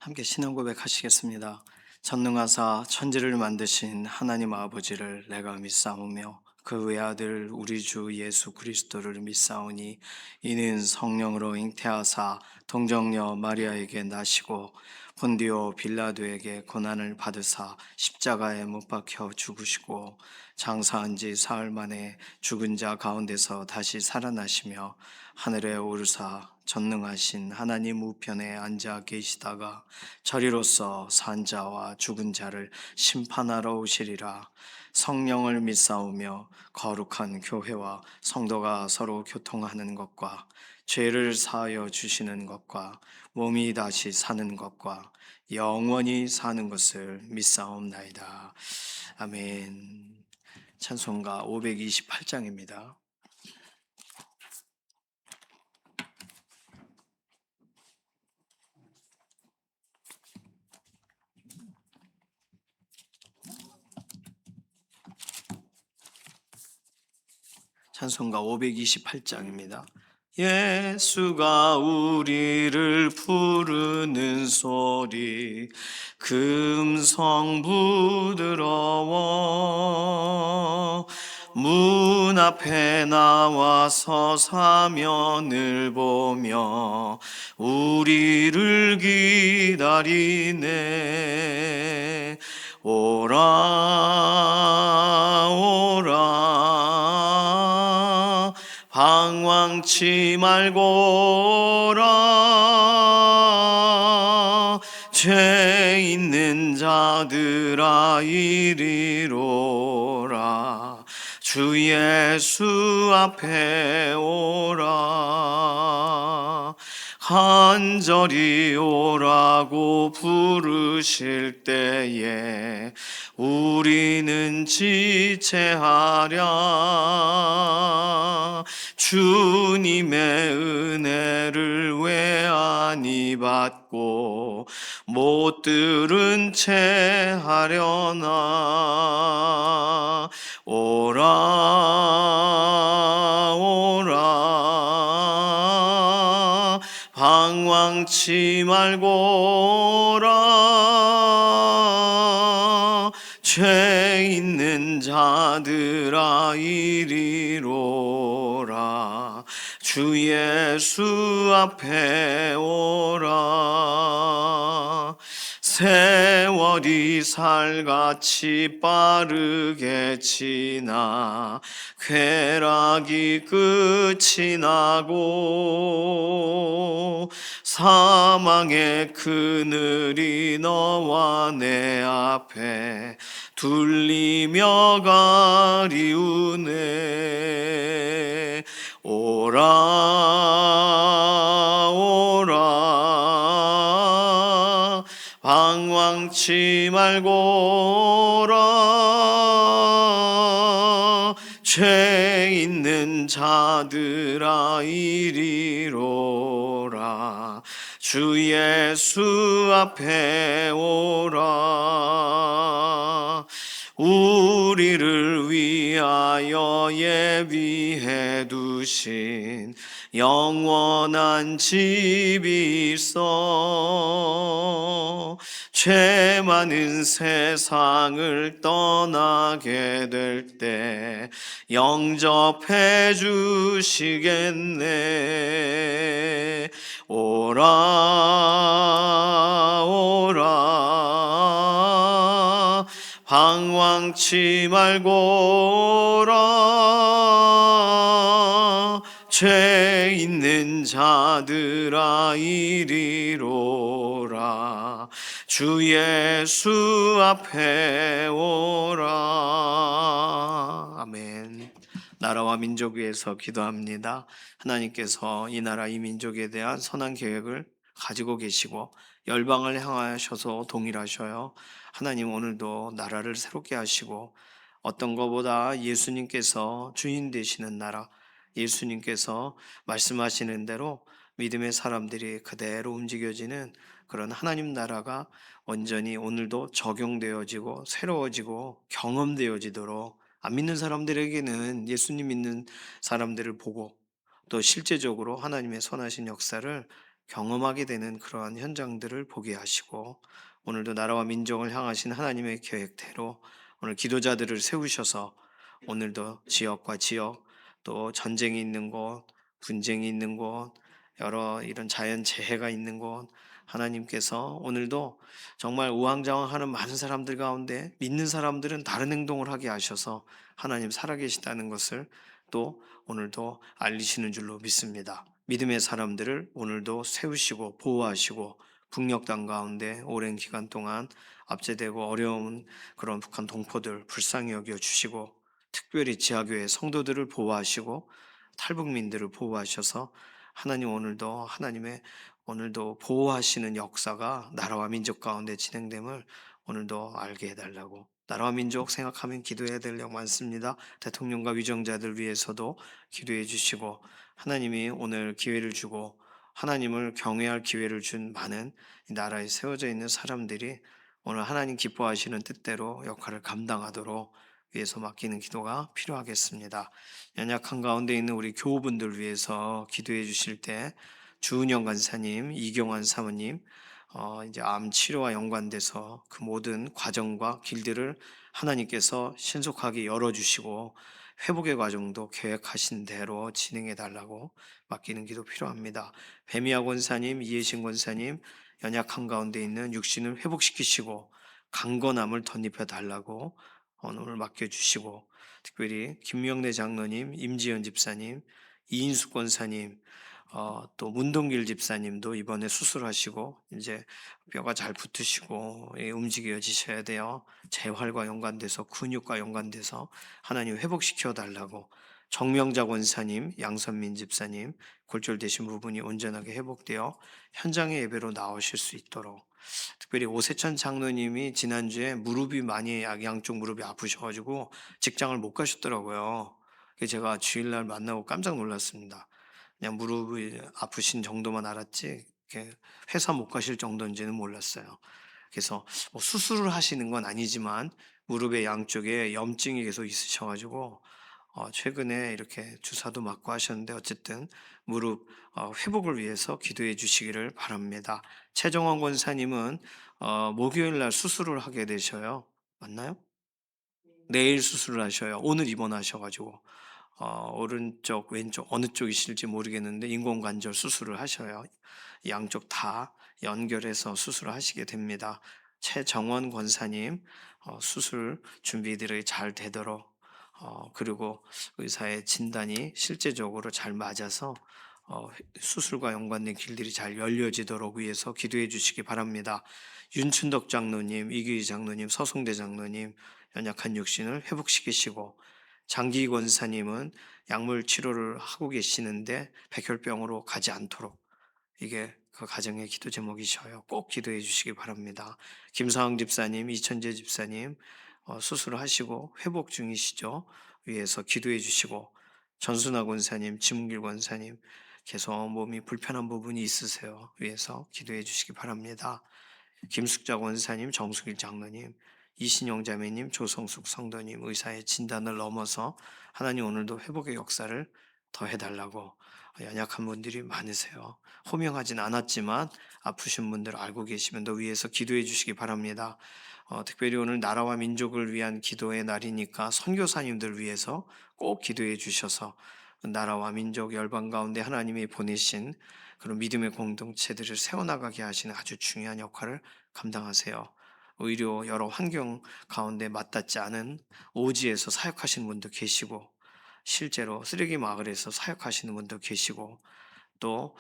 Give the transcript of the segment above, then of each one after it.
함께 신앙 고백하시겠습니다. 전능하사 천지를 만드신 하나님 아버지를 내가 믿사오며 그 외아들 우리 주 예수 그리스도를 믿사오니 이는 성령으로 잉태하사 동정녀 마리아에게 나시고 본디오 빌라도에게 고난을 받으사 십자가에 못 박혀 죽으시고 장사한 지 사흘 만에 죽은 자 가운데서 다시 살아나시며 하늘에 오르사 전능하신 하나님 우편에 앉아 계시다가 저리로서 산 자와 죽은 자를 심판하러 오시리라. 성령을 믿사오며 거룩한 교회와 성도가 서로 교통하는 것과 죄를 사하여 주시는 것과 몸이 다시 사는 것과 영원히 사는 것을 믿사옵나이다. 아멘. 찬송가 528장입니다. 찬송가 528장입니다. 예수가 우리를 부르는 소리 금성 부드러워 문 앞에 나와서 사면을 보며 우리를 기다리네. 오라 오라 방황치 말고 오라 죄 있는 자들아 이리로라 주 예수 앞에 오라. 간절히 오라고 부르실 때에 우리는 지체하랴. 주님의 은혜를 왜 아니 받고 못 들은 채 하려나. 오라 오라 방황치 말고 오라. 죄 있는 자들아 이리로라. 주 예수 앞에 오라. 세월이 살같이 빠르게 지나 쾌락이 끝이 나고 사망의 그늘이 너와 내 앞에 둘리며 가리우네. 오라 오라 방황치 말고 오라. 죄 있는 자들아 이리로라. 주 예수 앞에 오라. 우리를 위하여 예비해 두신 영원한 집이 있어. 죄 많은 세상을 떠나게 될 때 영접해 주시겠네. 오라 오라 방황치 말고 오라. 죄 있는 자들아 이리로라. 주 예수 앞에 오라. 아멘. 나라와 민족 위해서 기도합니다. 하나님께서 이 나라 이 민족에 대한 선한 계획을 가지고 계시고 열방을 향하셔서 동일하셔요. 하나님 오늘도 나라를 새롭게 하시고 어떤 것보다 예수님께서 주인 되시는 나라, 예수님께서 말씀하시는 대로 믿음의 사람들이 그대로 움직여지는 그런 하나님 나라가 온전히 오늘도 적용되어지고 새로워지고 경험되어지도록 안 믿는 사람들에게는 예수님 믿는 사람들을 보고 또 실제적으로 하나님의 선하신 역사를 경험하게 되는 그러한 현장들을 보게 하시고, 오늘도 나라와 민족을 향하신 하나님의 계획대로 오늘 기도자들을 세우셔서 오늘도 지역과 지역, 또 전쟁이 있는 곳, 분쟁이 있는 곳, 여러 이런 자연 재해가 있는 곳, 하나님께서 오늘도 정말 우왕좌왕하는 많은 사람들 가운데 믿는 사람들은 다른 행동을 하게 하셔서 하나님 살아계시다는 것을 또 오늘도 알리시는 줄로 믿습니다. 믿음의 사람들을 오늘도 세우시고 보호하시고, 북녘 땅 가운데 오랜 기간 동안 압제되고 어려운 그런 북한 동포들 불쌍히 여겨 주시고, 특별히 지하교회 성도들을 보호하시고 탈북민들을 보호하셔서 하나님 오늘도 하나님의 오늘도 보호하시는 역사가 나라와 민족 가운데 진행됨을 오늘도 알게 해달라고, 나라와 민족 생각하면 기도해야 될 영 많습니다. 대통령과 위정자들 위해서도 기도해 주시고, 하나님이 오늘 기회를 주고 하나님을 경외할 기회를 준 많은 이 나라에 세워져 있는 사람들이 오늘 하나님 기뻐하시는 뜻대로 역할을 감당하도록 위해서 맡기는 기도가 필요하겠습니다. 연약한 가운데 있는 우리 교우분들 위해서 기도해 주실 때 주은영 간사님, 이경환 사모님, 이제 암 치료와 연관돼서 그 모든 과정과 길들을 하나님께서 신속하게 열어주시고 회복의 과정도 계획하신 대로 진행해 달라고 맡기는 기도 필요합니다. 배미아 권사님, 이혜신 권사님, 연약한 가운데 있는 육신을 회복시키시고 강건함을 덧입혀 달라고 오늘 맡겨주시고, 특별히 김명래 장로님, 임지연 집사님, 이인숙 권사님, 또 문동길 집사님도 이번에 수술하시고 이제 뼈가 잘 붙으시고 움직여지셔야 돼요. 재활과 연관돼서 근육과 연관돼서 하나님 회복시켜 달라고, 정명자 권사님, 양선민 집사님 골절되신 부분이 온전하게 회복되어 현장의 예배로 나오실 수 있도록, 특별히 오세천 장로님이 지난주에 무릎이 많이 양쪽 무릎이 아프셔가지고 직장을 못 가셨더라고요. 그래서 제가 주일날 만나고 깜짝 놀랐습니다. 그냥 무릎이 아프신 정도만 알았지 이렇게 회사 못 가실 정도인지는 몰랐어요. 그래서 뭐 수술을 하시는 건 아니지만 무릎의 양쪽에 염증이 계속 있으셔가지고 최근에 이렇게 주사도 맞고 하셨는데, 어쨌든 무릎 회복을 위해서 기도해 주시기를 바랍니다. 최정원 권사님은 목요일 날 수술을 하게 되셔요. 맞나요? 내일 수술을 하셔요. 오늘 입원하셔가지고 오른쪽, 왼쪽 어느 쪽이실지 모르겠는데 인공관절 수술을 하셔요. 양쪽 다 연결해서 수술을 하시게 됩니다. 최정원 권사님 수술 준비들이 잘 되도록, 그리고 의사의 진단이 실제적으로 잘 맞아서 수술과 연관된 길들이 잘 열려지도록 위해서 기도해 주시기 바랍니다. 윤춘덕 장로님, 이규희 장로님, 서송대 장로님 연약한 육신을 회복시키시고, 장기 권사님은 약물 치료를 하고 계시는데 백혈병으로 가지 않도록, 이게 그 가정의 기도 제목이셔요. 꼭 기도해 주시기 바랍니다. 김사왕 집사님, 이천재 집사님 수술을 하시고 회복 중이시죠. 위에서 기도해 주시고, 전순아 권사님, 지문길 권사님 계속 몸이 불편한 부분이 있으세요. 위에서 기도해 주시기 바랍니다. 김숙자 권사님, 정숙일 장로님, 이신영 자매님, 조성숙 성도님 의사의 진단을 넘어서 하나님 오늘도 회복의 역사를 더 해달라고, 연약한 분들이 많으세요. 호명하진 않았지만 아프신 분들 알고 계시면 더 위에서 기도해 주시기 바랍니다. 특별히 오늘 나라와 민족을 위한 기도의 날이니까 선교사님들 위해서 꼭 기도해 주셔서 나라와 민족 열방 가운데 하나님이 보내신 그런 믿음의 공동체들을 세워나가게 하시는 아주 중요한 역할을 감당하세요. 오히려 여러 환경 가운데 맞닿지 않은 오지에서 사역하시는 분도 계시고, 실제로 쓰레기 마을에서 사역하시는 분도 계시고, 또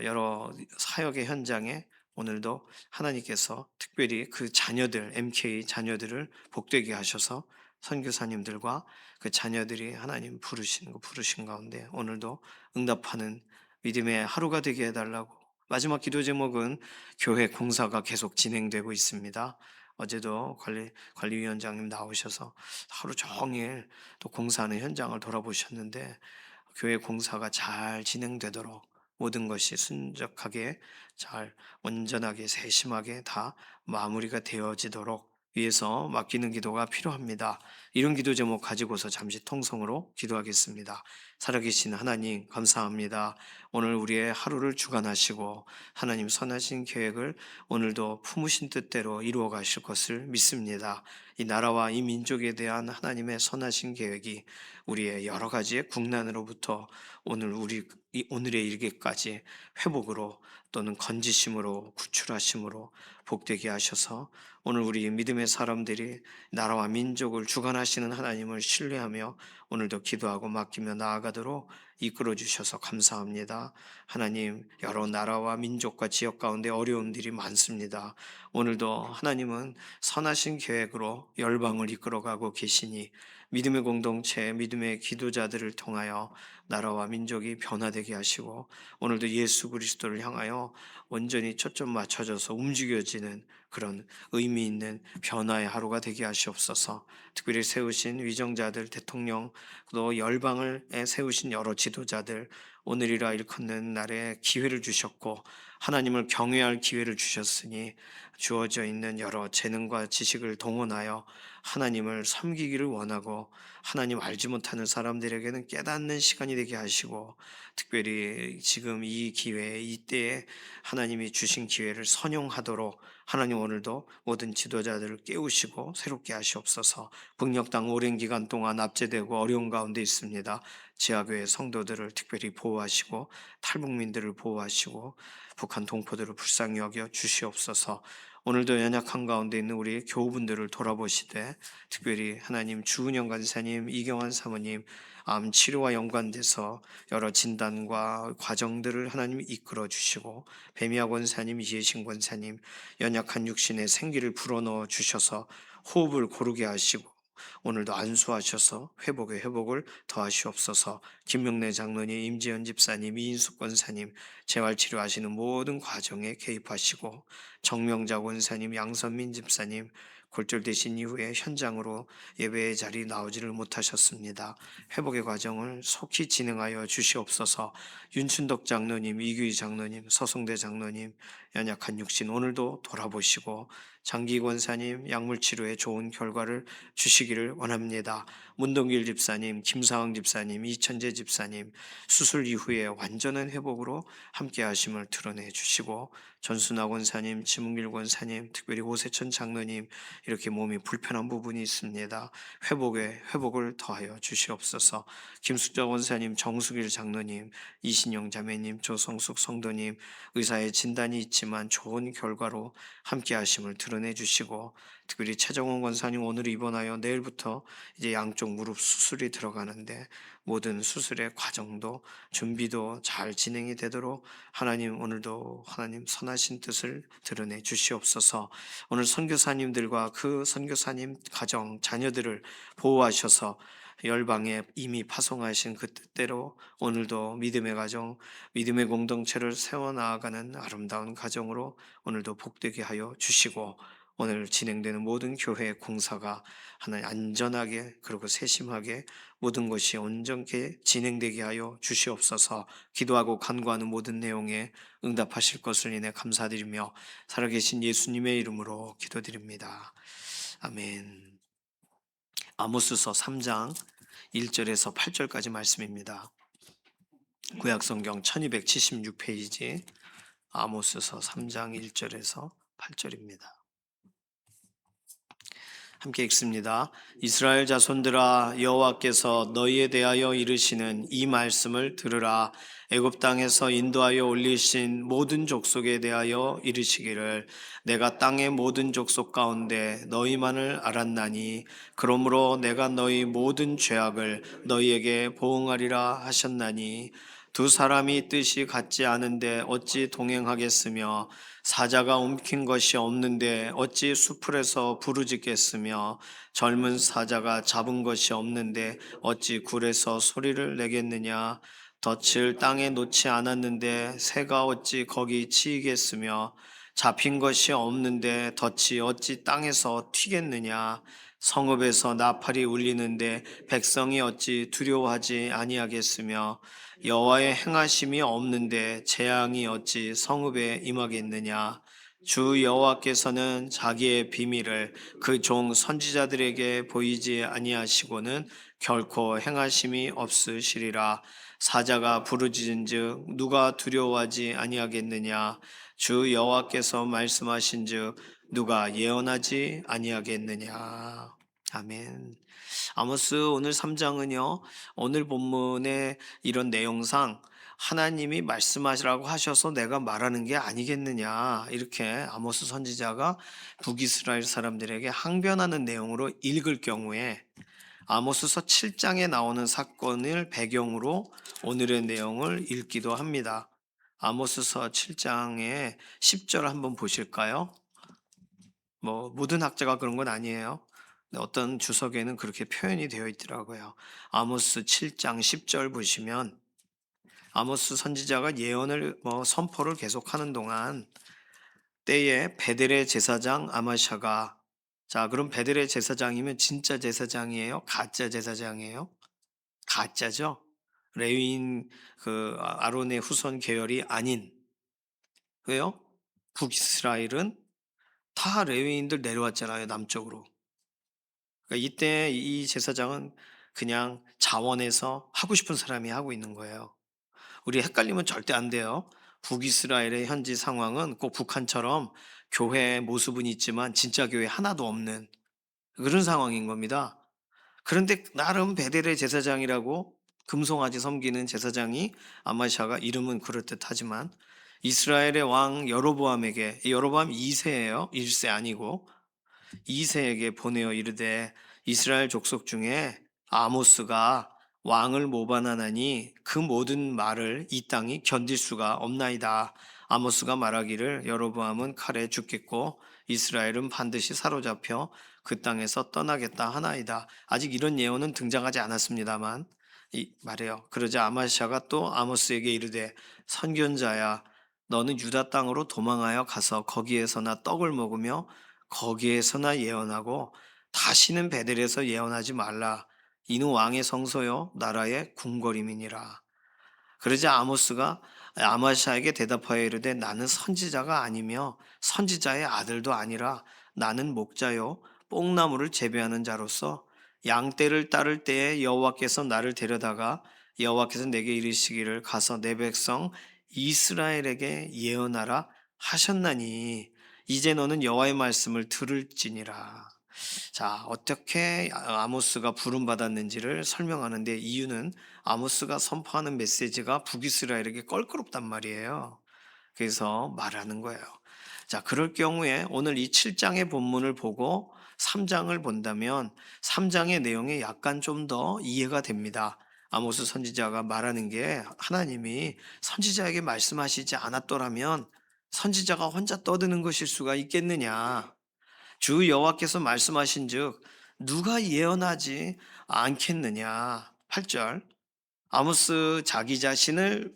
여러 사역의 현장에 오늘도 하나님께서 특별히 그 자녀들, MK 자녀들을 복되게 하셔서 선교사님들과 그 자녀들이 하나님 부르신 가운데 오늘도 응답하는 믿음의 하루가 되게 해달라고. 마지막 기도 제목은 교회 공사가 계속 진행되고 있습니다. 어제도 관리위원장님 나오셔서 하루 종일 또 공사하는 현장을 돌아보셨는데, 교회 공사가 잘 진행되도록 모든 것이 순적하게 잘 온전하게 세심하게 다 마무리가 되어지도록 위해서 맡기는 기도가 필요합니다. 이런 기도 제목 가지고서 잠시 통성으로 기도하겠습니다. 살아계신 하나님, 감사합니다. 오늘 우리의 하루를 주관하시고 하나님 선하신 계획을 오늘도 품으신 뜻대로 이루어 가실 것을 믿습니다. 이 나라와 이 민족에 대한 하나님의 선하신 계획이 우리의 여러 가지의 국난으로부터 오늘의 일기까지 회복으로 또는 건지심으로 구출하심으로 복되게 하셔서 오늘 우리 믿음의 사람들이 나라와 민족을 주관하시는 하나님을 신뢰하며 오늘도 기도하고 맡기며 나아가도록 이끌어 주셔서 감사합니다. 하나님, 여러 나라와 민족과 지역 가운데 어려움들이 많습니다. 오늘도 하나님은 선하신 계획으로 열방을 이끌어가고 계시니 믿음의 공동체, 믿음의 기도자들을 통하여 나라와 민족이 변화되게 하시고 오늘도 예수 그리스도를 향하여 온전히 초점 맞춰져서 움직여지는 그런 의미 있는 변화의 하루가 되게 하시옵소서. 특별히 세우신 위정자들, 대통령, 또 열방을 세우신 여러 지도자들, 오늘이라 일컫는 날에 기회를 주셨고 하나님을 경외할 기회를 주셨으니 주어져 있는 여러 재능과 지식을 동원하여 하나님을 섬기기를 원하고 하나님 알지 못하는 사람들에게는 깨닫는 시간이 되게 하시고 특별히 지금 이 기회에 이때에 하나님이 주신 기회를 선용하도록 하나님 오늘도 모든 지도자들을 깨우시고 새롭게 하시옵소서. 북녘 땅 오랜 기간 동안 압제되고 어려운 가운데 있습니다. 지하교회 성도들을 특별히 보호하시고 탈북민들을 보호하시고 북한 동포들을 불쌍히 여겨 주시옵소서. 오늘도 연약한 가운데 있는 우리 교우분들을 돌아보시되 특별히 하나님 주은영 간사님, 이경환 사모님 암 치료와 연관돼서 여러 진단과 과정들을 하나님 이끌어 주시고 배미학 원사님, 이혜신 권사님 연약한 육신에 생기를 불어넣어 주셔서 호흡을 고르게 하시고 오늘도 안수하셔서 회복의 회복을 더하시옵소서. 김명래 장로님, 임지연 집사님, 이인숙 권사님 재활치료하시는 모든 과정에 개입하시고 정명자 권사님, 양선민 집사님 골절되신 이후에 현장으로 예배의 자리 나오지를 못하셨습니다. 회복의 과정을 속히 진행하여 주시옵소서. 윤춘덕 장로님, 이규희 장로님, 서성대 장로님 연약한 육신 오늘도 돌아보시고 장기 권사님 약물치료에 좋은 결과를 주시기를 원합니다. 문동길 집사님, 김사왕 집사님, 이천재 집사님 수술 이후에 완전한 회복으로 함께 하심을 드러내 주시고 전순아 권사님, 지문길 권사님, 특별히 오세천 장로님 이렇게 몸이 불편한 부분이 있습니다. 회복을 더하여 주시옵소서. 김숙자 권사님, 정수길 장로님, 이신영 자매님, 조성숙 성도님 의사의 진단이 있지만 좋은 결과로 함께 하심을 드러내 주시고 특별히 최정원 권사님 오늘 입원하여 내일부터 이제 양쪽 무릎 수술이 들어가는데 모든 수술의 과정도 준비도 잘 진행이 되도록 하나님 오늘도 하나님 선하신 뜻을 드러내 주시옵소서. 오늘 선교사님들과 그 선교사님 가정 자녀들을 보호하셔서 열방에 이미 파송하신 그 뜻대로 오늘도 믿음의 가정, 믿음의 공동체를 세워나가는 아름다운 가정으로 오늘도 복되게 하여 주시고 오늘 진행되는 모든 교회 공사가 하나님 안전하게 그리고 세심하게 모든 것이 온전케 진행되게 하여 주시옵소서. 기도하고 간구하는 모든 내용에 응답하실 것을 인해 감사드리며 살아계신 예수님의 이름으로 기도드립니다. 아멘. 아모스서 3장 1절에서 8절까지 말씀입니다. 구약성경 1276페이지 아모스서 3장 1절에서 8절입니다. 함께 읽습니다. 이스라엘 자손들아 여호와께서 너희에 대하여 이르시는 이 말씀을 들으라. 애굽 땅에서 인도하여 올리신 모든 족속에 대하여 이르시기를 내가 땅의 모든 족속 가운데 너희만을 알았나니 그러므로 내가 너희 모든 죄악을 너희에게 보응하리라 하셨나니 두 사람이 뜻이 같지 않은데 어찌 동행하겠으며 사자가 움킨 것이 없는데 어찌 수풀에서 부르짖겠으며 젊은 사자가 잡은 것이 없는데 어찌 굴에서 소리를 내겠느냐 덫을 땅에 놓지 않았는데 새가 어찌 거기 치이겠으며 잡힌 것이 없는데 덫이 어찌 땅에서 튀겠느냐 성읍에서 나팔이 울리는데 백성이 어찌 두려워하지 아니하겠으며 여호와의 행하심이 없는데 재앙이 어찌 성읍에 임하겠느냐 주 여호와께서는 자기의 비밀을 그 종 선지자들에게 보이지 아니하시고는 결코 행하심이 없으시리라. 사자가 부르짖은즉 누가 두려워하지 아니하겠느냐. 주 여호와께서 말씀하신즉 누가 예언하지 아니하겠느냐. 아멘. 아모스 오늘 3장은요, 오늘 본문의 이런 내용상 하나님이 말씀하시라고 하셔서 내가 말하는 게 아니겠느냐. 이렇게 아모스 선지자가 북이스라엘 사람들에게 항변하는 내용으로 읽을 경우에 아모스서 7장에 나오는 사건을 배경으로 오늘의 내용을 읽기도 합니다. 아모스서 7장의 10절 한번 보실까요? 뭐 모든 학자가 그런 건 아니에요. 근데 어떤 주석에는 그렇게 표현이 되어 있더라고요. 아모스 7장 10절 보시면 아모스 선지자가 예언을 선포를 계속하는 동안 때에 베델의 제사장 아마샤가, 자, 그럼 베델의 제사장이면 진짜 제사장이에요? 가짜 제사장이에요? 가짜죠. 레위인 그 아론의 후손 계열이 아닌. 왜요? 북이스라엘은 다 레위인들 내려왔잖아요, 남쪽으로. 그러니까 이때 이 제사장은 그냥 자원해서 하고 싶은 사람이 하고 있는 거예요. 우리 헷갈리면 절대 안 돼요. 북이스라엘의 현지 상황은 꼭 북한처럼 교회의 모습은 있지만 진짜 교회 하나도 없는 그런 상황인 겁니다. 그런데 나름 베델의 제사장이라고 금송아지 섬기는 제사장이 아마샤가 이름은 그럴듯하지만 이스라엘의 왕 여로보암에게, 여로보암 2세예요. 1세 아니고 2세에게 보내어 이르되 이스라엘 족속 중에 아모스가 왕을 모반하나니 그 모든 말을 이 땅이 견딜 수가 없나이다. 아모스가 말하기를 여로보암은 칼에 죽겠고 이스라엘은 반드시 사로잡혀 그 땅에서 떠나겠다 하나이다. 아직 이런 예언은 등장하지 않았습니다만 말해요. 그러자 아마샤가 또 아모스에게 이르되 선견자야 너는 유다 땅으로 도망하여 가서 거기에서나 떡을 먹으며 거기에서나 예언하고 다시는 베델에서 예언하지 말라. 이는 왕의 성소요 나라의 궁궐임이니라. 그러자 아모스가 아마샤에게 대답하여 이르되 나는 선지자가 아니며 선지자의 아들도 아니라 나는 목자요 뽕나무를 재배하는 자로서 양떼를 따를 때에 여호와께서 나를 데려다가 여호와께서 내게 이르시기를 가서 내 백성 이스라엘에게 예언하라 하셨나니 이제 너는 여호와의 말씀을 들을지니라. 자, 어떻게 아모스가 부름받았는지를 설명하는데 이유는 아모스가 선포하는 메시지가 북이스라엘에게 껄끄럽단 말이에요. 그래서 말하는 거예요. 자, 그럴 경우에 오늘 이 7장의 본문을 보고 3장을 본다면 3장의 내용이 약간 좀 더 이해가 됩니다. 아모스 선지자가 말하는 게 하나님이 선지자에게 말씀하시지 않았더라면 선지자가 혼자 떠드는 것일 수가 있겠느냐. 주 여호와께서 말씀하신즉 누가 예언하지 않겠느냐. 8절. 아모스 자기 자신을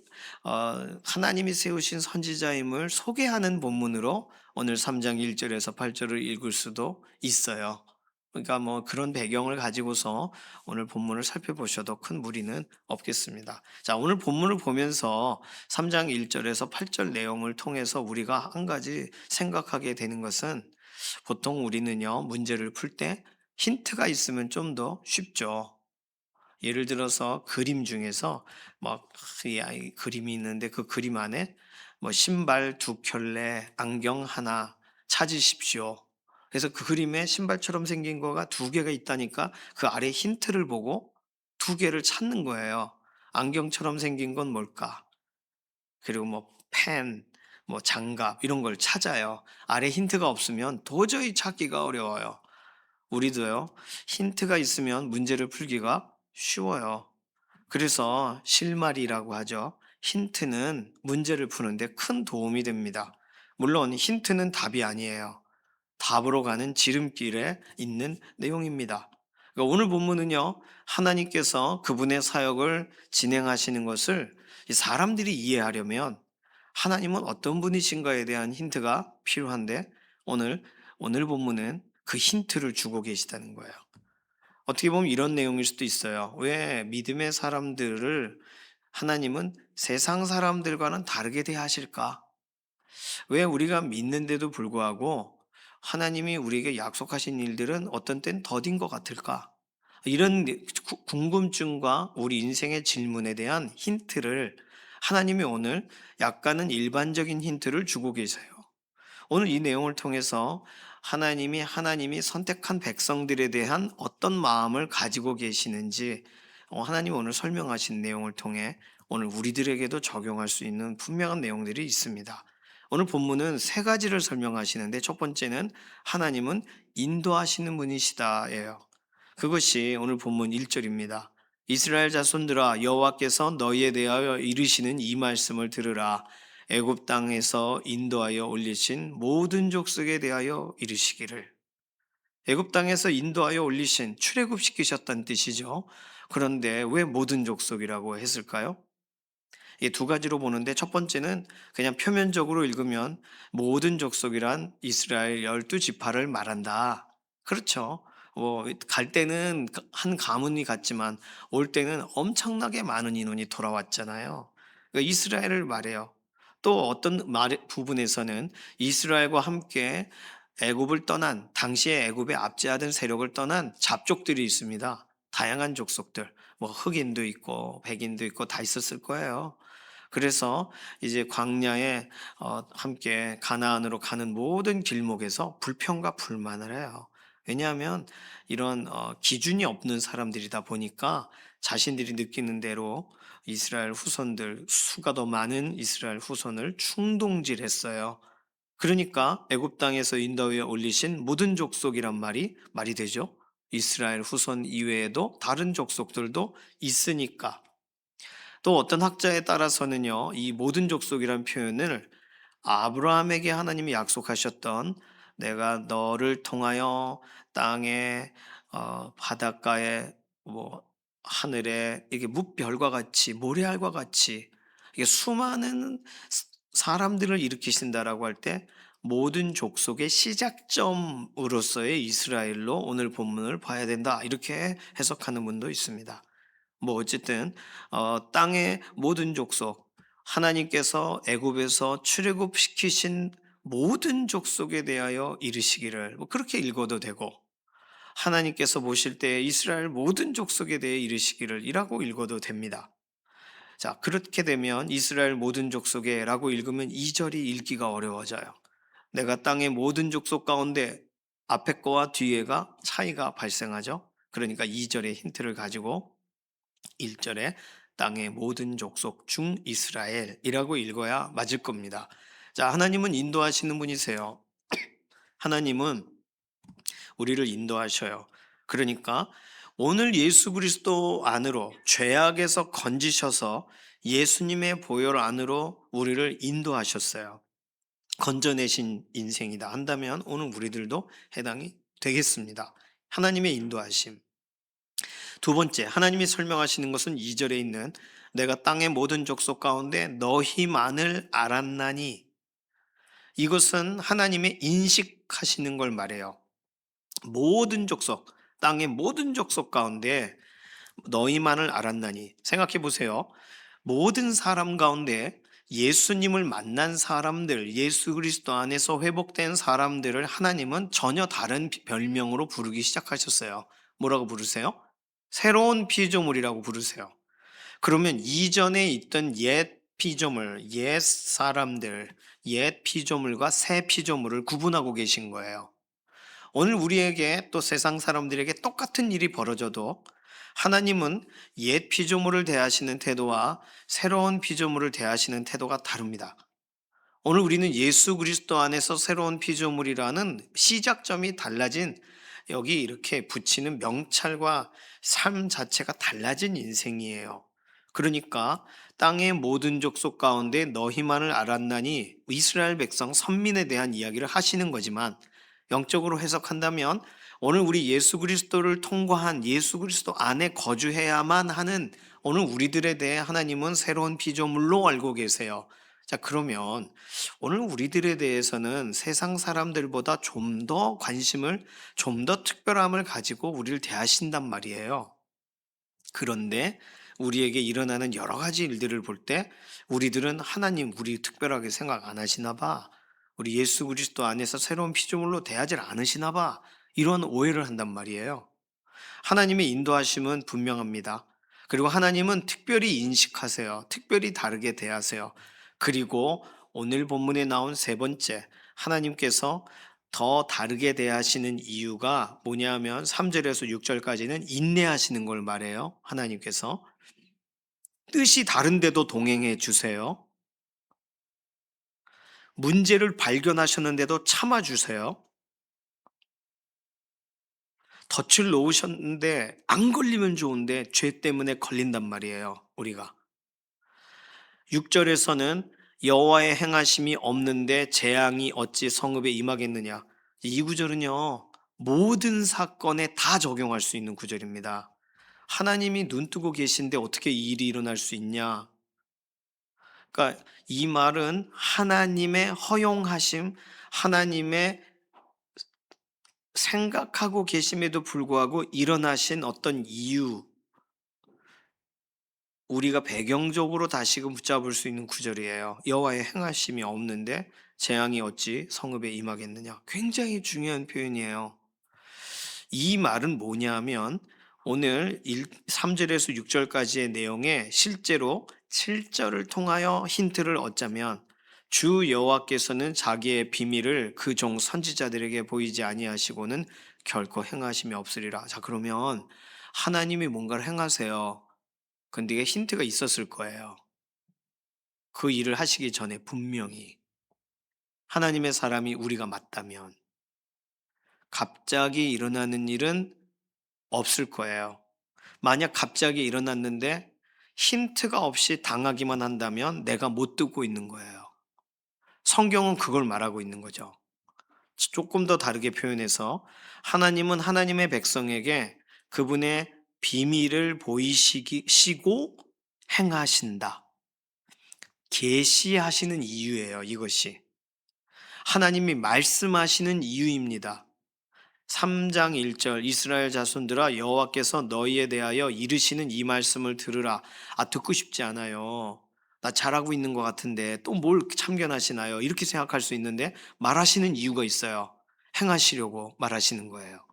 하나님이 세우신 선지자임을 소개하는 본문으로 오늘 3장 1절에서 8절을 읽을 수도 있어요. 그러니까 뭐 그런 배경을 가지고서 오늘 본문을 살펴보셔도 큰 무리는 없겠습니다. 자, 오늘 본문을 보면서 3장 1절에서 8절 내용을 통해서 우리가 한 가지 생각하게 되는 것은 보통 우리는요, 문제를 풀 때 힌트가 있으면 좀 더 쉽죠. 예를 들어서 그림 중에서 막 그림이 있는데 그 그림 안에 뭐 신발 두 켤레, 안경 하나 찾으십시오. 그래서 그 그림에 신발처럼 생긴 거가 두 개가 있다니까 그 아래 힌트를 보고 두 개를 찾는 거예요. 안경처럼 생긴 건 뭘까? 그리고 뭐 펜, 뭐 장갑 이런 걸 찾아요. 아래 힌트가 없으면 도저히 찾기가 어려워요. 우리도요, 힌트가 있으면 문제를 풀기가 쉬워요. 그래서 실마리라고 하죠. 힌트는 문제를 푸는데 큰 도움이 됩니다. 물론 힌트는 답이 아니에요. 답으로 가는 지름길에 있는 내용입니다. 그러니까 오늘 본문은요, 하나님께서 그분의 사역을 진행하시는 것을 사람들이 이해하려면 하나님은 어떤 분이신가에 대한 힌트가 필요한데 오늘 본문은 그 힌트를 주고 계시다는 거예요. 어떻게 보면 이런 내용일 수도 있어요. 왜 믿음의 사람들을 하나님은 세상 사람들과는 다르게 대하실까? 왜 우리가 믿는데도 불구하고 하나님이 우리에게 약속하신 일들은 어떤 땐 더딘 것 같을까? 이런 궁금증과 우리 인생의 질문에 대한 힌트를 하나님이 오늘 약간은 일반적인 힌트를 주고 계세요. 오늘 이 내용을 통해서 하나님이 선택한 백성들에 대한 어떤 마음을 가지고 계시는지 하나님이 오늘 설명하신 내용을 통해 오늘 우리들에게도 적용할 수 있는 분명한 내용들이 있습니다. 오늘 본문은 세 가지를 설명하시는데 첫 번째는 하나님은 인도하시는 분이시다예요. 그것이 오늘 본문 1절입니다. 이스라엘 자손들아 여호와께서 너희에 대하여 이르시는 이 말씀을 들으라. 애굽 땅에서 인도하여 올리신 모든 족속에 대하여 이르시기를. 애굽 땅에서 인도하여 올리신 출애굽시키셨다는 뜻이죠. 그런데 왜 모든 족속이라고 했을까요? 이 두 가지로 보는데 첫 번째는 그냥 표면적으로 읽으면 모든 족속이란 이스라엘 12지파를 말한다. 그렇죠. 갈 때는 한 가문이 갔지만 올 때는 엄청나게 많은 인원이 돌아왔잖아요. 그러니까 이스라엘을 말해요. 또 어떤 부분에서는 이스라엘과 함께 애굽을 떠난 당시에 애굽에 압제하던 세력을 떠난 잡족들이 있습니다. 다양한 족속들, 뭐 흑인도 있고 백인도 있고 다 있었을 거예요. 그래서 이제 광야에 함께 가나안으로 가는 모든 길목에서 불평과 불만을 해요. 왜냐하면 이런 기준이 없는 사람들이다 보니까 자신들이 느끼는 대로 이스라엘 후손들, 수가 더 많은 이스라엘 후손을 충동질했어요. 그러니까 애굽 땅에서 인도에 올리신 모든 족속이란 말이 되죠. 이스라엘 후손 이외에도 다른 족속들도 있으니까. 또 어떤 학자에 따라서는요, 이 모든 족속이란 표현을 아브라함에게 하나님이 약속하셨던 내가 너를 통하여 땅에 바닷가에 뭐 하늘에 이게 뭇별과 같이 모래알과 같이 이게 수많은 사람들을 일으키신다라고 할 때 모든 족속의 시작점으로서의 이스라엘로 오늘 본문을 봐야 된다 이렇게 해석하는 분도 있습니다. 뭐 어쨌든 땅의 모든 족속 하나님께서 애굽에서 출애굽시키신 모든 족속에 대하여 이르시기를 뭐 그렇게 읽어도 되고 하나님께서 보실 때 이스라엘 모든 족속에 대해 이르시기를 이라고 읽어도 됩니다. 자, 그렇게 되면 이스라엘 모든 족속에라고 읽으면 2절이 읽기가 어려워져요. 내가 땅의 모든 족속 가운데 앞에 거와 뒤에가 차이가 발생하죠. 그러니까 2절의 힌트를 가지고 1절에 땅의 모든 족속 중 이스라엘이라고 읽어야 맞을 겁니다. 자, 하나님은 인도하시는 분이세요. 하나님은 우리를 인도하셔요. 그러니까 오늘 예수 그리스도 안으로 죄악에서 건지셔서 예수님의 보혈 안으로 우리를 인도하셨어요. 건져내신 인생이다 한다면 오늘 우리들도 해당이 되겠습니다. 하나님의 인도하심. 두 번째, 하나님이 설명하시는 것은 2절에 있는 내가 땅의 모든 족속 가운데 너희만을 알았나니 이것은 하나님의 인식하시는 걸 말해요. 모든 족속, 땅의 모든 족속 가운데 너희만을 알았나니 생각해 보세요. 모든 사람 가운데 예수님을 만난 사람들, 예수 그리스도 안에서 회복된 사람들을 하나님은 전혀 다른 별명으로 부르기 시작하셨어요. 뭐라고 부르세요? 새로운 피조물이라고 부르세요. 그러면 이전에 있던 옛 피조물, 옛 사람들, 옛 피조물과 새 피조물을 구분하고 계신 거예요. 오늘 우리에게 또 세상 사람들에게 똑같은 일이 벌어져도 하나님은 옛 피조물을 대하시는 태도와 새로운 피조물을 대하시는 태도가 다릅니다. 오늘 우리는 예수 그리스도 안에서 새로운 피조물이라는 시작점이 달라진 여기 이렇게 붙이는 명찰과 삶 자체가 달라진 인생이에요. 그러니까 땅의 모든 족속 가운데 너희만을 알았나니 이스라엘 백성 선민에 대한 이야기를 하시는 거지만 영적으로 해석한다면 오늘 우리 예수 그리스도를 통과한 예수 그리스도 안에 거주해야만 하는 오늘 우리들에 대해 하나님은 새로운 피조물로 알고 계세요. 자, 그러면 오늘 우리들에 대해서는 세상 사람들보다 좀 더 관심을, 좀 더 특별함을 가지고 우리를 대하신단 말이에요. 그런데 우리에게 일어나는 여러 가지 일들을 볼 때 우리들은 하나님 우리 특별하게 생각 안 하시나 봐. 우리 예수 그리스도 안에서 새로운 피조물로 대하질 않으시나 봐. 이런 오해를 한단 말이에요. 하나님의 인도하심은 분명합니다. 그리고 하나님은 특별히 인식하세요. 특별히 다르게 대하세요. 그리고 오늘 본문에 나온 세 번째, 하나님께서 더 다르게 대하시는 이유가 뭐냐면 3절에서 6절까지는 인내하시는 걸 말해요. 하나님께서 뜻이 다른데도 동행해 주세요. 문제를 발견하셨는데도 참아 주세요. 덫을 놓으셨는데 안 걸리면 좋은데 죄 때문에 걸린단 말이에요. 우리가 6절에서는 여호와의 행하심이 없는데 재앙이 어찌 성읍에 임하겠느냐. 이 구절은요, 모든 사건에 다 적용할 수 있는 구절입니다. 하나님이 눈 뜨고 계신데 어떻게 이 일이 일어날 수 있냐? 그러니까 이 말은 하나님의 허용하심, 하나님의 생각하고 계심에도 불구하고 일어나신 어떤 이유, 우리가 배경적으로 다시금 붙잡을 수 있는 구절이에요. 여호와의 행하심이 없는데 재앙이 어찌 성읍에 임하겠느냐. 굉장히 중요한 표현이에요. 이 말은 뭐냐면 오늘 3절에서 6절까지의 내용에 실제로 7절을 통하여 힌트를 얻자면 주 여호와께서는 자기의 비밀을 그 종 선지자들에게 보이지 아니하시고는 결코 행하심이 없으리라. 자, 그러면 하나님이 뭔가를 행하세요. 근데 이게 힌트가 있었을 거예요. 그 일을 하시기 전에 분명히 하나님의 사람이 우리가 맞다면 갑자기 일어나는 일은 없을 거예요. 만약 갑자기 일어났는데 힌트가 없이 당하기만 한다면 내가 못 듣고 있는 거예요. 성경은 그걸 말하고 있는 거죠. 조금 더 다르게 표현해서 하나님은 하나님의 백성에게 그분의 비밀을 보이시고 행하신다. 계시하시는 이유예요, 이것이. 하나님이 말씀하시는 이유입니다. 3장 1절 이스라엘 자손들아 여호와께서 너희에 대하여 이르시는 이 말씀을 들으라. 듣고 싶지 않아요. 나 잘하고 있는 것 같은데 또 뭘 참견하시나요? 이렇게 생각할 수 있는데 말하시는 이유가 있어요. 행하시려고 말하시는 거예요.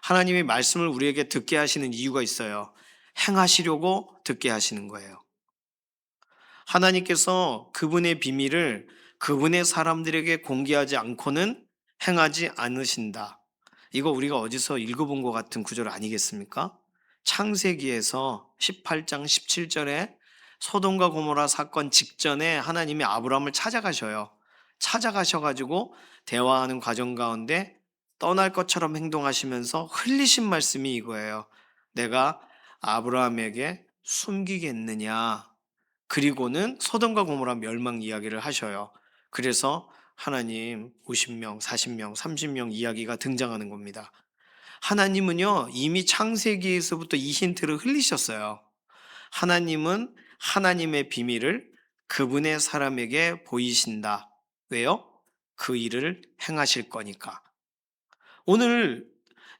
하나님이 말씀을 우리에게 듣게 하시는 이유가 있어요. 행하시려고 듣게 하시는 거예요. 하나님께서 그분의 비밀을 그분의 사람들에게 공개하지 않고는 행하지 않으신다. 이거 우리가 어디서 읽어본 것 같은 구절 아니겠습니까? 창세기에서 18장 17절에 소돔과 고모라 사건 직전에 하나님이 아브라함을 찾아가셔요. 찾아가셔가지고 대화하는 과정 가운데 떠날 것처럼 행동하시면서 흘리신 말씀이 이거예요. 내가 아브라함에게 숨기겠느냐? 그리고는 소돔과 고모라 멸망 이야기를 하셔요. 그래서 하나님 50명, 40명, 30명 이야기가 등장하는 겁니다. 하나님은요, 이미 창세기에서부터 이 힌트를 흘리셨어요. 하나님은 하나님의 비밀을 그분의 사람에게 보이신다. 왜요? 그 일을 행하실 거니까. 오늘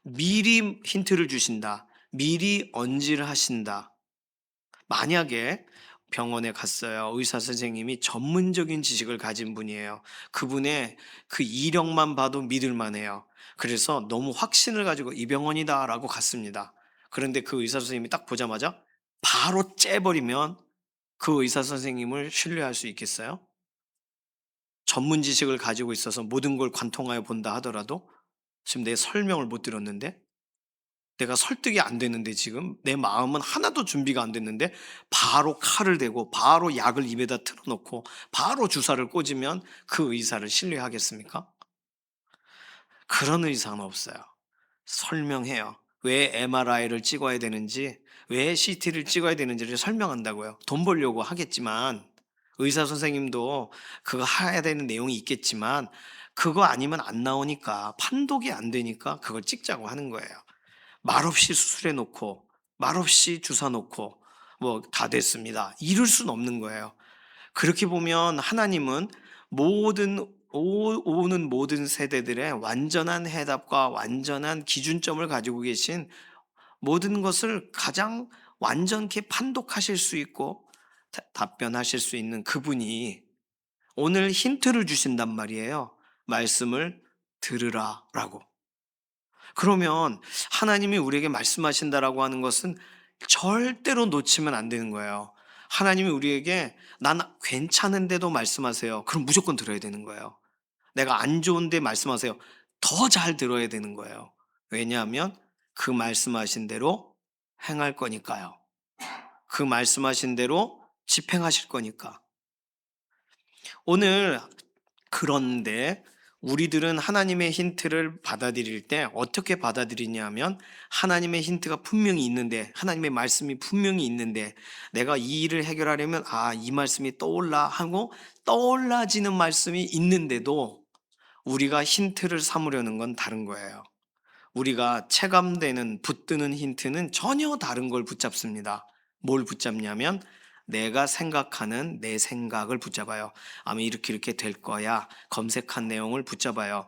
미리 힌트를 주신다. 미리 언지를 하신다. 만약에 병원에 갔어요. 의사 선생님이 전문적인 지식을 가진 분이에요. 그분의 그 이력만 봐도 믿을 만해요. 그래서 너무 확신을 가지고 이 병원이다라고 갔습니다. 그런데 그 의사 선생님이 딱 보자마자 바로 째버리면 그 의사 선생님을 신뢰할 수 있겠어요? 전문 지식을 가지고 있어서 모든 걸 관통하여 본다 하더라도 지금 내 설명을 못 들었는데 내가 설득이 안 되는데 지금 내 마음은 하나도 준비가 안 됐는데 바로 칼을 대고 바로 약을 입에다 틀어놓고 바로 주사를 꽂으면 그 의사를 신뢰하겠습니까? 그런 의사는 없어요. 설명해요. 왜 MRI를 찍어야 되는지, 왜 CT를 찍어야 되는지를 설명한다고요. 돈 벌려고 하겠지만 의사 선생님도 그거 해야 되는 내용이 있겠지만 그거 아니면 안 나오니까 판독이 안 되니까 그걸 찍자고 하는 거예요. 말없이 수술해 놓고 말없이 주사 놓고 뭐 다 됐습니다. 이럴 수는 없는 거예요. 그렇게 보면 하나님은 오는 모든 세대들의 완전한 해답과 완전한 기준점을 가지고 계신 모든 것을 가장 완전케 판독하실 수 있고 답변하실 수 있는 그분이 오늘 힌트를 주신단 말이에요. 말씀을 들으라라고. 그러면 하나님이 우리에게 말씀하신다라고 하는 것은 절대로 놓치면 안 되는 거예요. 하나님이 우리에게 난 괜찮은데도 말씀하세요. 그럼 무조건 들어야 되는 거예요. 내가 안 좋은데 말씀하세요. 더 잘 들어야 되는 거예요. 왜냐하면 그 말씀하신 대로 행할 거니까요. 그 말씀하신 대로 집행하실 거니까. 오늘 그런데 우리들은 하나님의 힌트를 받아들일 때 어떻게 받아들이냐면 하나님의 힌트가 분명히 있는데 하나님의 말씀이 분명히 있는데 내가 이 일을 해결하려면 이 말씀이 떠올라 하고 떠올라지는 말씀이 있는데도 우리가 힌트를 삼으려는 건 다른 거예요. 우리가 체감되는 붙드는 힌트는 전혀 다른 걸 붙잡습니다. 뭘 붙잡냐면 내가 생각하는 내 생각을 붙잡아요. 아마 이렇게 될 거야. 검색한 내용을 붙잡아요.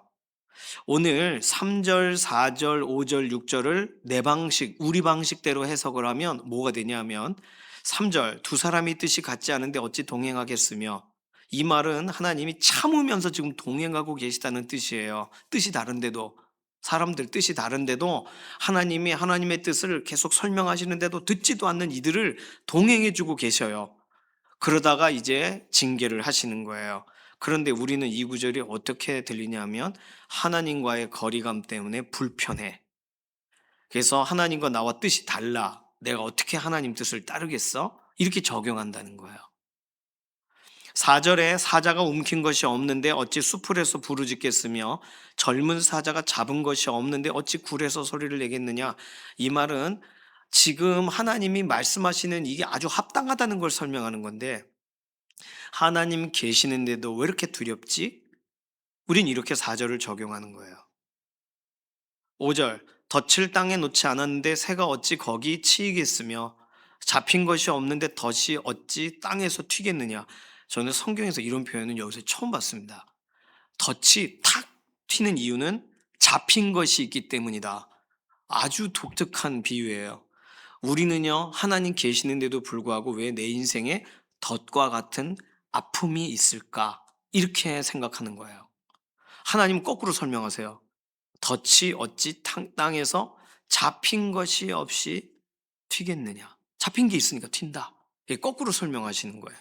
오늘 3절, 4절, 5절, 6절을 내 방식, 우리 방식대로 해석을 하면 뭐가 되냐면 3절, 두 사람이 뜻이 같지 않은데 어찌 동행하겠으며 이 말은 하나님이 참으면서 지금 동행하고 계시다는 뜻이에요. 뜻이 다른데도 사람들 뜻이 다른데도 하나님이 하나님의 뜻을 계속 설명하시는데도 듣지도 않는 이들을 동행해 주고 계셔요. 그러다가 이제 징계를 하시는 거예요. 그런데 우리는 이 구절이 어떻게 들리냐면 하나님과의 거리감 때문에 불편해. 그래서 하나님과 나와 뜻이 달라. 내가 어떻게 하나님 뜻을 따르겠어? 이렇게 적용한다는 거예요. 4절에 사자가 움킨 것이 없는데 어찌 수풀에서 부르짖겠으며 젊은 사자가 잡은 것이 없는데 어찌 굴에서 소리를 내겠느냐. 이 말은 지금 하나님이 말씀하시는 이게 아주 합당하다는 걸 설명하는 건데 하나님 계시는데도 왜 이렇게 두렵지? 우린 이렇게 4절을 적용하는 거예요. 5절 덫을 땅에 놓지 않았는데 새가 어찌 거기 치이겠으며 잡힌 것이 없는데 덫이 어찌 땅에서 튀겠느냐. 저는 성경에서 이런 표현은 여기서 처음 봤습니다. 덫이 탁 튀는 이유는 잡힌 것이 있기 때문이다. 아주 독특한 비유예요. 우리는요 하나님 계시는데도 불구하고 왜 내 인생에 덫과 같은 아픔이 있을까 이렇게 생각하는 거예요. 하나님 거꾸로 설명하세요. 덫이 어찌 땅에서 잡힌 것이 없이 튀겠느냐. 잡힌 게 있으니까 튄다. 거꾸로 설명하시는 거예요.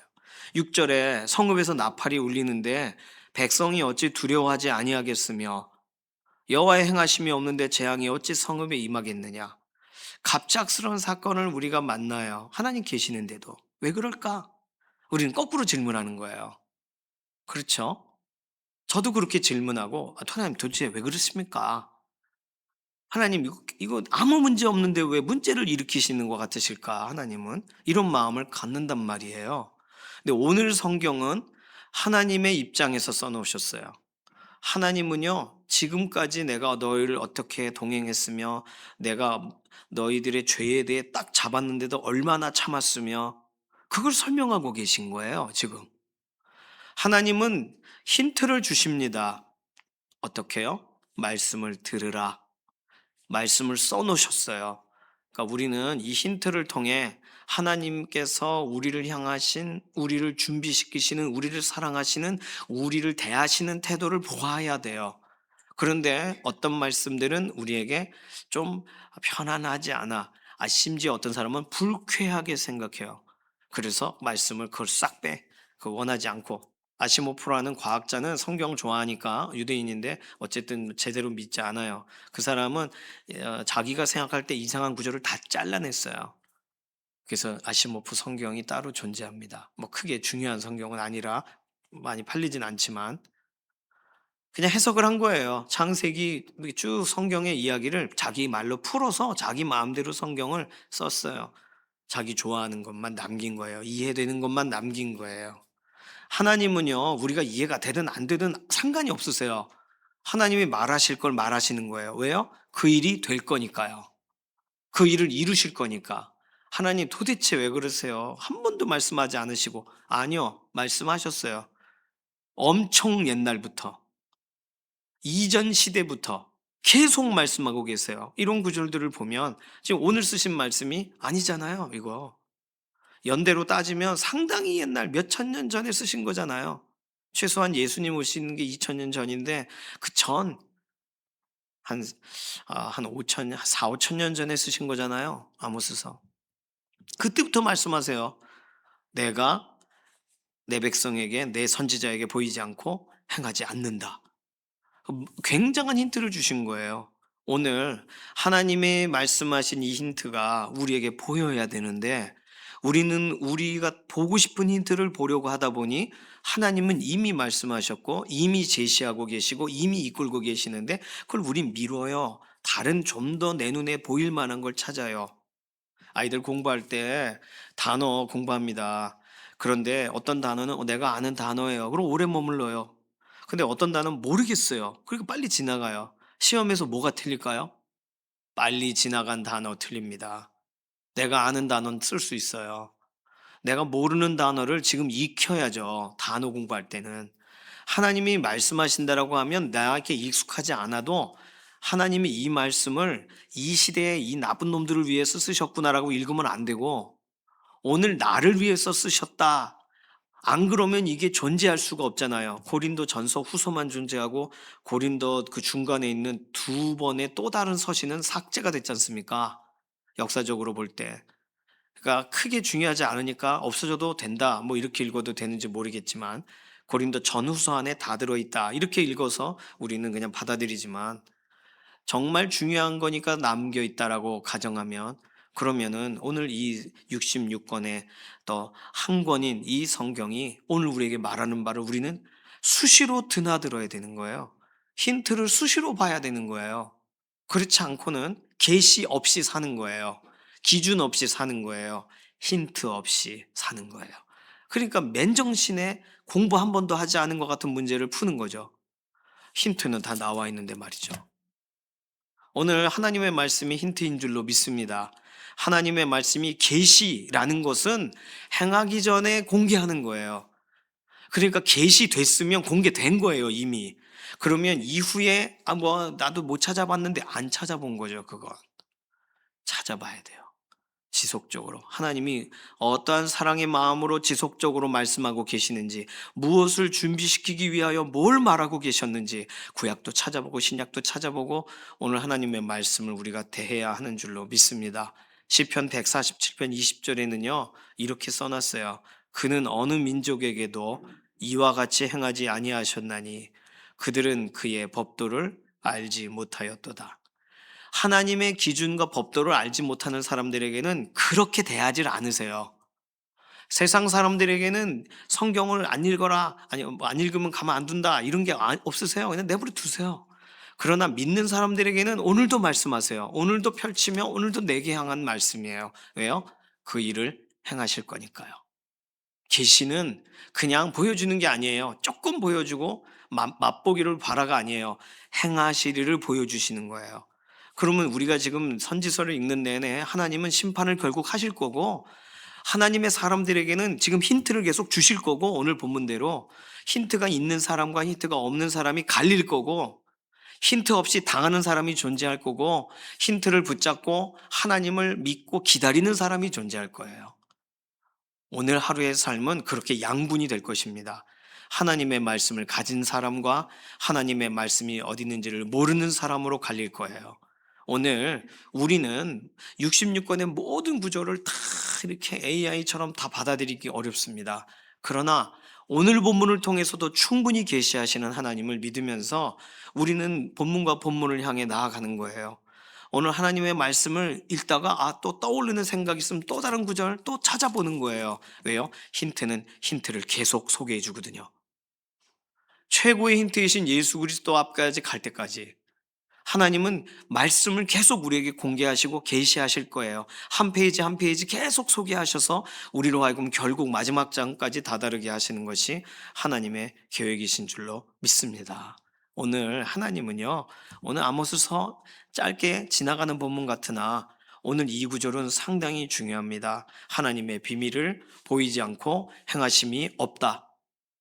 6절에 성읍에서 나팔이 울리는데 백성이 어찌 두려워하지 아니하겠으며 여호와의 행하심이 없는데 재앙이 어찌 성읍에 임하겠느냐. 갑작스러운 사건을 우리가 만나요. 하나님 계시는데도. 왜 그럴까? 우리는 거꾸로 질문하는 거예요. 그렇죠? 저도 그렇게 질문하고 하나님 도대체 왜 그러십니까? 하나님 이거 아무 문제 없는데 왜 문제를 일으키시는 것 같으실까? 하나님은 이런 마음을 갖는단 말이에요. 근데 오늘 성경은 하나님의 입장에서 써놓으셨어요. 하나님은요 지금까지 내가 너희를 어떻게 동행했으며 내가 너희들의 죄에 대해 딱 잡았는데도 얼마나 참았으며 그걸 설명하고 계신 거예요 지금. 하나님은 힌트를 주십니다. 어떻게요? 말씀을 들으라. 말씀을 써놓으셨어요. 그러니까 우리는 이 힌트를 통해 하나님께서 우리를 향하신, 우리를 준비시키시는, 우리를 사랑하시는, 우리를 대하시는 태도를 보아야 돼요. 그런데 어떤 말씀들은 우리에게 좀 편안하지 않아. 심지어 어떤 사람은 불쾌하게 생각해요. 그래서 말씀을 그걸 싹 빼. 그 원하지 않고. 아시모프라는 과학자는 성경 좋아하니까 유대인인데 어쨌든 제대로 믿지 않아요. 그 사람은 자기가 생각할 때 이상한 구절을 다 잘라냈어요. 그래서 아시모프 성경이 따로 존재합니다. 뭐 크게 중요한 성경은 아니라 많이 팔리진 않지만 그냥 해석을 한 거예요. 창세기 쭉 성경의 이야기를 자기 말로 풀어서 자기 마음대로 성경을 썼어요. 자기 좋아하는 것만 남긴 거예요. 이해되는 것만 남긴 거예요. 하나님은요, 우리가 이해가 되든 안 되든 상관이 없으세요. 하나님이 말하실 걸 말하시는 거예요. 왜요? 그 일이 될 거니까요. 그 일을 이루실 거니까. 하나님 도대체 왜 그러세요? 한 번도 말씀하지 않으시고. 아니요, 말씀하셨어요. 엄청 옛날부터. 이전 시대부터 계속 말씀하고 계세요. 이런 구절들을 보면 지금 오늘 쓰신 말씀이 아니잖아요, 이거. 연대로 따지면 상당히 옛날 몇 천 년 전에 쓰신 거잖아요. 최소한 예수님 오시는 게 2000년 전인데 그 전 한 한 5천 년, 4-5천 년 전에 쓰신 거잖아요. 아모스서. 그때부터 말씀하세요. 내가 내 백성에게 내 선지자에게 보이지 않고 행하지 않는다. 굉장한 힌트를 주신 거예요. 오늘 하나님의 말씀하신 이 힌트가 우리에게 보여야 되는데 우리는 우리가 보고 싶은 힌트를 보려고 하다 보니 하나님은 이미 말씀하셨고 이미 제시하고 계시고 이미 이끌고 계시는데 그걸 우린 미뤄요. 다른 좀 더 내 눈에 보일 만한 걸 찾아요. 아이들 공부할 때 단어 공부합니다. 그런데 어떤 단어는 내가 아는 단어예요. 그럼 오래 머물러요. 근데 어떤 단어는 모르겠어요. 그러니까 빨리 지나가요. 시험에서 뭐가 틀릴까요? 빨리 지나간 단어 틀립니다. 내가 아는 단어는 쓸 수 있어요. 내가 모르는 단어를 지금 익혀야죠. 단어 공부할 때는. 하나님이 말씀하신다라고 하면 나에게 익숙하지 않아도 하나님이 이 말씀을 이 시대에 이 나쁜 놈들을 위해서 쓰셨구나라고 읽으면 안 되고 오늘 나를 위해서 쓰셨다. 안 그러면 이게 존재할 수가 없잖아요. 고린도 전서 후서만 존재하고 고린도 그 중간에 있는 두 번의 또 다른 서신은 삭제가 됐지 않습니까? 역사적으로 볼 때. 그러니까 크게 중요하지 않으니까 없어져도 된다. 뭐 이렇게 읽어도 되는지 모르겠지만 고린도 전후서 안에 다 들어있다. 이렇게 읽어서 우리는 그냥 받아들이지만 정말 중요한 거니까 남겨 있다라고 가정하면 그러면은 오늘 이 66권의 또 한 권인 이 성경이 오늘 우리에게 말하는 바를 우리는 수시로 드나들어야 되는 거예요. 힌트를 수시로 봐야 되는 거예요. 그렇지 않고는 계시 없이 사는 거예요. 기준 없이 사는 거예요. 힌트 없이 사는 거예요. 그러니까 맨정신에 공부 한 번도 하지 않은 것 같은 문제를 푸는 거죠. 힌트는 다 나와 있는데 말이죠. 오늘 하나님의 말씀이 힌트인 줄로 믿습니다. 하나님의 말씀이 계시라는 것은 행하기 전에 공개하는 거예요. 그러니까 계시됐으면 공개된 거예요, 이미. 그러면 이후에 뭐 나도 못 찾아봤는데 안 찾아본 거죠, 그건. 찾아봐야 돼요. 지속적으로 하나님이 어떠한 사랑의 마음으로 지속적으로 말씀하고 계시는지 무엇을 준비시키기 위하여 뭘 말하고 계셨는지 구약도 찾아보고 신약도 찾아보고 오늘 하나님의 말씀을 우리가 대해야 하는 줄로 믿습니다. 시편 147편 20절에는요 이렇게 써놨어요. 그는 어느 민족에게도 이와 같이 행하지 아니하셨나니 그들은 그의 법도를 알지 못하였도다. 하나님의 기준과 법도를 알지 못하는 사람들에게는 그렇게 대하지 않으세요. 세상 사람들에게는 성경을 안 읽어라, 아니, 뭐안 읽으면 가만 안 둔다, 이런 게 없으세요. 그냥 내버려 두세요. 그러나 믿는 사람들에게는 오늘도 말씀하세요. 오늘도 펼치며 오늘도 내게 향한 말씀이에요. 왜요? 그 일을 행하실 거니까요. 계시는 그냥 보여주는 게 아니에요. 조금 보여주고 맛보기를 바라가 아니에요. 행하시리를 보여주시는 거예요. 그러면 우리가 지금 선지서를 읽는 내내 하나님은 심판을 결국 하실 거고 하나님의 사람들에게는 지금 힌트를 계속 주실 거고 오늘 본문대로 힌트가 있는 사람과 힌트가 없는 사람이 갈릴 거고 힌트 없이 당하는 사람이 존재할 거고 힌트를 붙잡고 하나님을 믿고 기다리는 사람이 존재할 거예요. 오늘 하루의 삶은 그렇게 양분이 될 것입니다. 하나님의 말씀을 가진 사람과 하나님의 말씀이 어디 있는지를 모르는 사람으로 갈릴 거예요. 오늘 우리는 66권의 모든 구조를 다 이렇게 AI처럼 다 받아들이기 어렵습니다. 그러나 오늘 본문을 통해서도 충분히 계시하시는 하나님을 믿으면서 우리는 본문과 본문을 향해 나아가는 거예요. 오늘 하나님의 말씀을 읽다가 또 떠오르는 생각이 있으면 또 다른 구절 또 찾아보는 거예요. 왜요? 힌트는 힌트를 계속 소개해 주거든요. 최고의 힌트이신 예수 그리스도 앞까지 갈 때까지 하나님은 말씀을 계속 우리에게 공개하시고 계시하실 거예요. 한 페이지 한 페이지 계속 소개하셔서 우리로 하여금 결국 마지막 장까지 다다르게 하시는 것이 하나님의 계획이신 줄로 믿습니다. 오늘 하나님은요. 오늘 아모스서 짧게 지나가는 본문 같으나 오늘 이 구절은 상당히 중요합니다. 하나님의 비밀을 보이지 않고 행하심이 없다.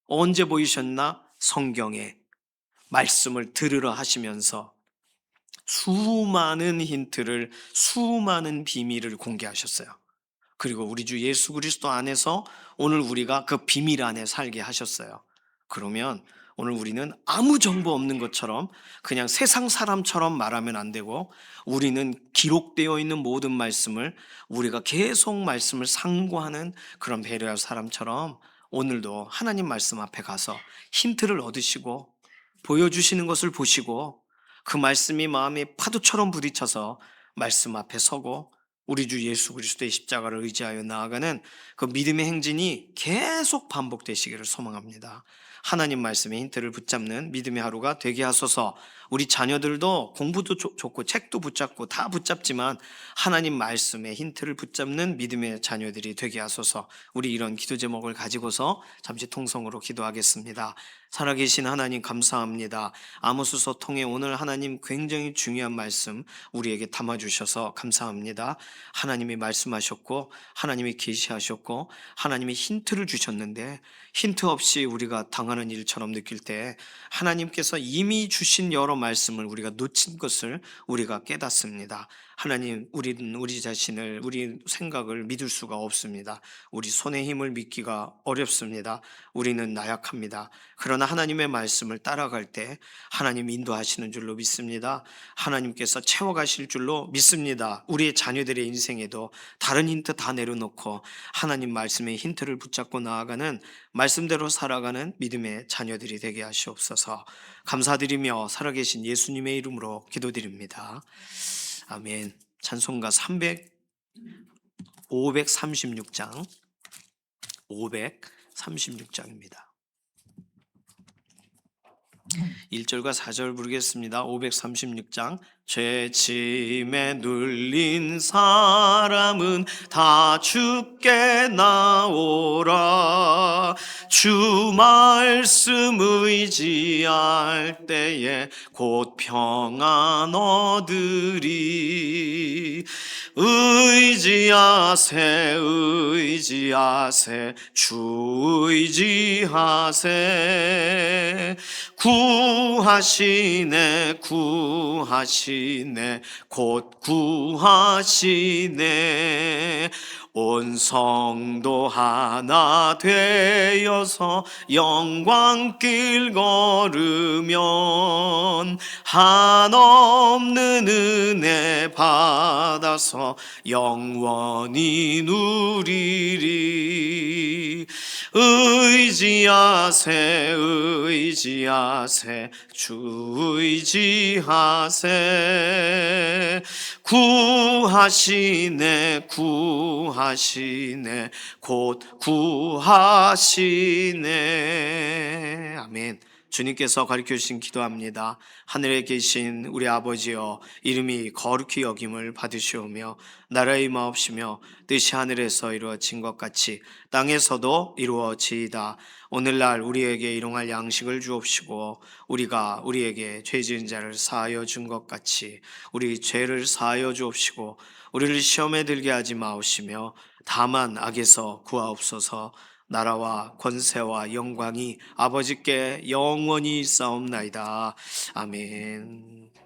언제 보이셨나? 성경에 말씀을 들으러 하시면서 수많은 힌트를, 수많은 비밀을 공개하셨어요. 그리고 우리 주 예수 그리스도 안에서 오늘 우리가 그 비밀 안에 살게 하셨어요. 그러면 오늘 우리는 아무 정보 없는 것처럼 그냥 세상 사람처럼 말하면 안 되고, 우리는 기록되어 있는 모든 말씀을 우리가 계속 말씀을 상고하는 그런 배려할 사람처럼 오늘도 하나님 말씀 앞에 가서 힌트를 얻으시고 보여주시는 것을 보시고, 그 말씀이 마음에 파도처럼 부딪혀서 말씀 앞에 서고 우리 주 예수 그리스도의 십자가를 의지하여 나아가는 그 믿음의 행진이 계속 반복되시기를 소망합니다. 하나님 말씀의 힌트를 붙잡는 믿음의 하루가 되게 하소서. 우리 자녀들도 공부도 좋고 책도 붙잡고 다 붙잡지만 하나님 말씀의 힌트를 붙잡는 믿음의 자녀들이 되게 하소서. 우리 이런 기도 제목을 가지고서 잠시 통성으로 기도하겠습니다. 살아계신 하나님 감사합니다. 아모스서 통해 오늘 하나님 굉장히 중요한 말씀 우리에게 담아주셔서 감사합니다. 하나님이 말씀하셨고 하나님이 계시하셨고 하나님이 힌트를 주셨는데, 힌트 없이 우리가 당하는 일처럼 느낄 때 하나님께서 이미 주신 여러 말씀을 우리가 놓친 것을 우리가 깨닫습니다. 하나님, 우리는 우리 자신을, 우리 생각을 믿을 수가 없습니다. 우리 손의 힘을 믿기가 어렵습니다. 우리는 나약합니다. 그러나 하나님의 말씀을 따라갈 때 하나님 인도하시는 줄로 믿습니다. 하나님께서 채워가실 줄로 믿습니다. 우리의 자녀들의 인생에도 다른 힌트 다 내려놓고 하나님 말씀의 힌트를 붙잡고 나아가는, 말씀대로 살아가는 믿음의 자녀들이 되게 하시옵소서. 감사드리며 살아계신 예수님의 이름으로 기도드립니다. 아멘. 찬송가 536장 536장입니다. 1절과 4절 부르겠습니다. 536장. 죄 짐에 눌린 사람은 다 주께 나오라. 주 말씀 의지할 때에 곧 평안 얻으리. 의지하세 의지하세 주 의지하세. 구하시네 구하시네 곧 구하시네. 온 성도 하나 되어서 영광길 걸으면 한없는 은혜 받아서 영원히 누리리. 의지하세 의지하세 주 의지하세. 구하시네 구하시네 곧 구하시네. 아멘. 주님께서 가르쳐 주신 기도합니다. 하늘에 계신 우리 아버지여, 이름이 거룩히 여김을 받으시오며 나라의 마옵시며 뜻이 하늘에서 이루어진 것 같이 땅에서도 이루어지이다. 오늘날 우리에게 일용할 양식을 주옵시고 우리가 우리에게 죄 지은 자를 사하여 준 것 같이 우리 죄를 사하여 주옵시고 우리를 시험에 들게 하지 마옵시며 다만 악에서 구하옵소서. 나라와 권세와 영광이 아버지께 영원히 있사옵나이다. 아멘.